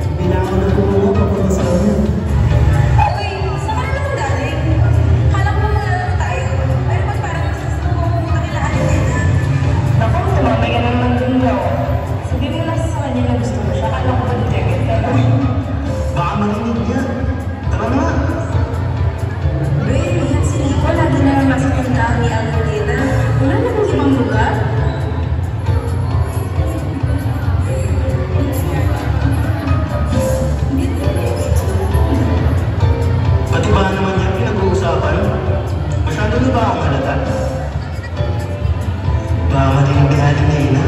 Hindi na ako nagpupunta papunta sa kanya. Uy, saan ka naman galing? Kala ko maglalaro tayo. Pero ba't parang gusto mo pumunta kila Alina? Naku, tumamay ka naman dun daw. Sabihin mo na sa kanya na gusto mo siya. Kala ko ba detective ka na? Uy! Baka marinig niya. Tara na! Uy, yan si Nico. Lagi na lang nasa puntahan ni Alina. Wala na kung ibang lugar. Pati ba naman yan pinag-uusapan? Masyado na ba ang halata? Baka marinig ni Alina.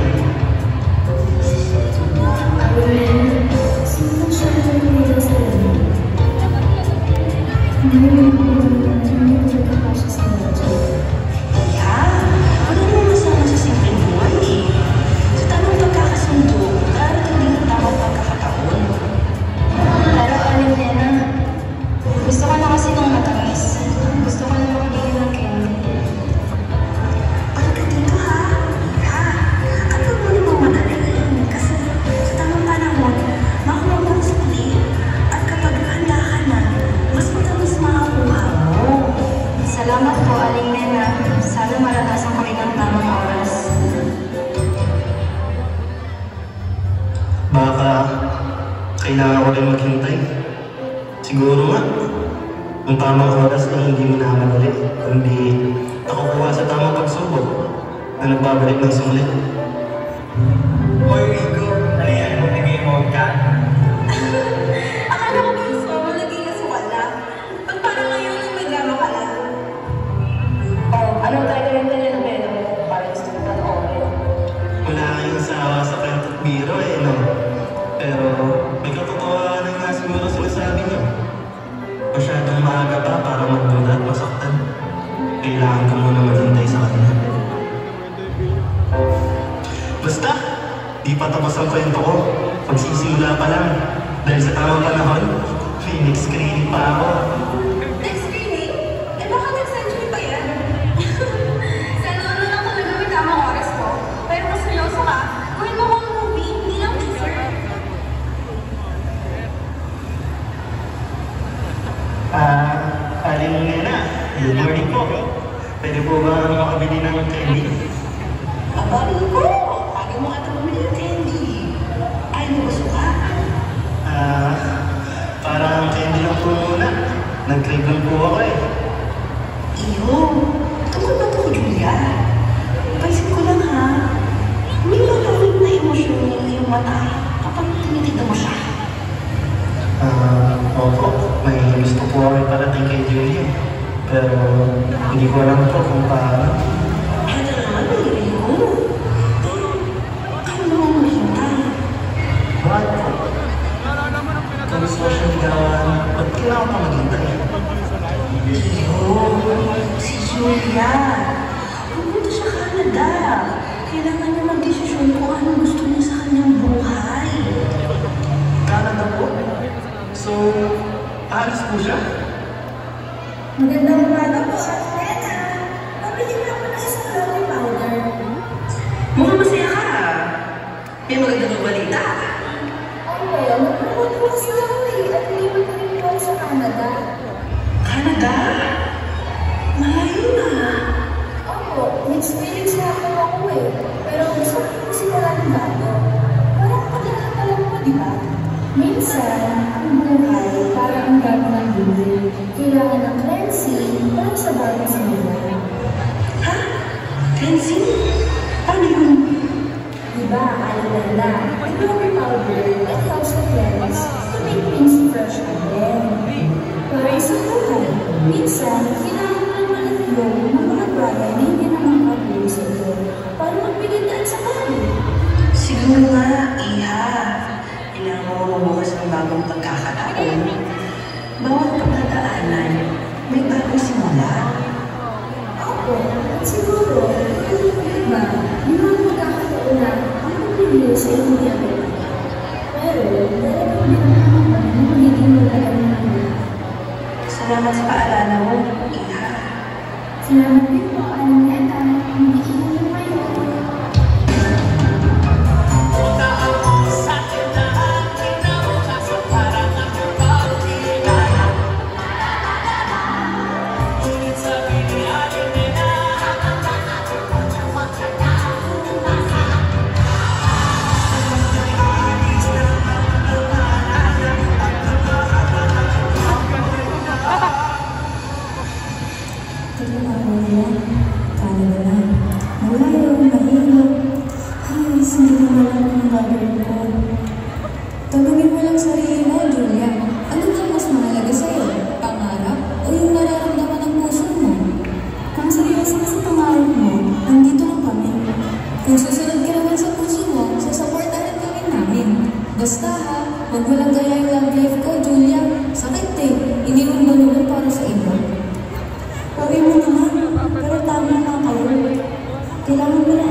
Sino siya nagpapalala sa iyo? Yeah, ano naman masama sa simpleng buhay eh. Sa tamang pagkakasundo, darating din ang tamang pagkakataon. Pero Alina, gusto ko na kasi nung matamis. Gusto ko na makabigyan ng candy. Balik ka dito ha. Ha? At huwag mo namang madaliin. Kasi sa tamang panahon, makuha mo sa muli. At kapag handa ka na, mas matamis makakuha mo. Salamat po, Aling Nena. Sana maranasan ko rin ang tamang oras. Baka kailangan ko rin maghintay. Siguro nga, kung tamang oras na hindi mo naman ulit, kundi nakukuha sa tamang pagsubok na nagbabalik ng sulit. Hoy, Rico. Ano yan? Nag-game mode ka? Akala ko ba gusto mo naging aswala? Ba't parang ngayon yung may drama ka lang? Oh, ano tayo rin telenovela mo? Parang gusto mo panoorin. Wala kayong sawa sa kwento at biro eh, no? Pero may katotohanan nga siguro sinasabi niyo. Masyadong maaga pa para magduda at masaktan. Kailangan ko muna maghintay sa kanya. Basta, di pa tapos ang kwento ko. Pagsisimula pa lang. Dahil sa tamang panahon, may next screening pa ako. Next screening? Eh baka next century pa yan? Sana ano lang talaga may tamang oras mo. Pero kung seryoso ka, gawin mo kong movie, hindi lang teaser. Aling Nena, good morning po. Pwede po ba makabili ng candy? Aba, Nico! Aga mo ata bumili ng candy. Ay, gusto ka? Parang candy lang po muna. Nag-crave lang po ako eh. Iyo, tungkol ba ito, Julia? Paisip ko lang ha, may matawid na emosyon niya na yung mata kapag tinitignan mo siya. Opo, may gusto po ako iparating kay Julie. Pero hindi ko alam po kung paano. Ano naman, narinig ko. Pero, kaya naman mahintay. Bakit po? Kung gusto ko siya ligawan, ba't kailangan pa maghintay? Iyo, si Julia. Pupunta sa Canada. Kailangan niya mag-desisyon kung anong gusto niya sa kanyang buhay. Canada po? So, aalis po siya? Magandang umaga po, Alina. Pabili na ako ng isang coffee powder. Mukhang masaya ka. May magandang balita. Opo, nagpunta po kasi ako eh. At lipat na rin po ako sa Canada. Canada? Malayo na. Opo, experience na ako eh. Pero gusto ko po simula ng bago. Parang paglahat pa lang po, di ba? Minsan, ang buhay parang ang bago ng buhay. Kailangan ng cleansing para sa bagong simula. Ha? Cleansing? Paano yun? Diba, Alina, the coffee powder that helps to cleanse to make things fresh again. Para sa buhay, minsan, kailangan mo lang malagyan ng mga bagay na hindi na makakabili sa iyo para magbigay daan sa bahay. Siguro nga, Iha. Kailangan mo mabukas ng bagong pagkakataon. Bawat pagdadaanan, may bagong simula. Ako, siguro, iba, di ba magkakataon na hindi ko bibili sa iyo hindi ako. Pero, dahil ko din naman, hindi mo lang naman. Salamat sa paalala mo, Iha. Salamat din po, Alina. Hindi ko yung ngayon. Punta ako sa tindahan. ang sarili mo, Julia. Ano bang mas mahalaga sa'yo? Pangarap o yung nararamdaman ng puso mo? Kung seryoso ka sa pangarap mo, nandito lang kami. Kung susunod ka naman sa puso mo, susuportahan ka rin namin. Basta ha, huwag mo lang gaya yung love life ko, Julia. Sakit eh. Iniwan mo naman para sa iba. Sabi mo naman, pero tama na kayo. Kailangan mo na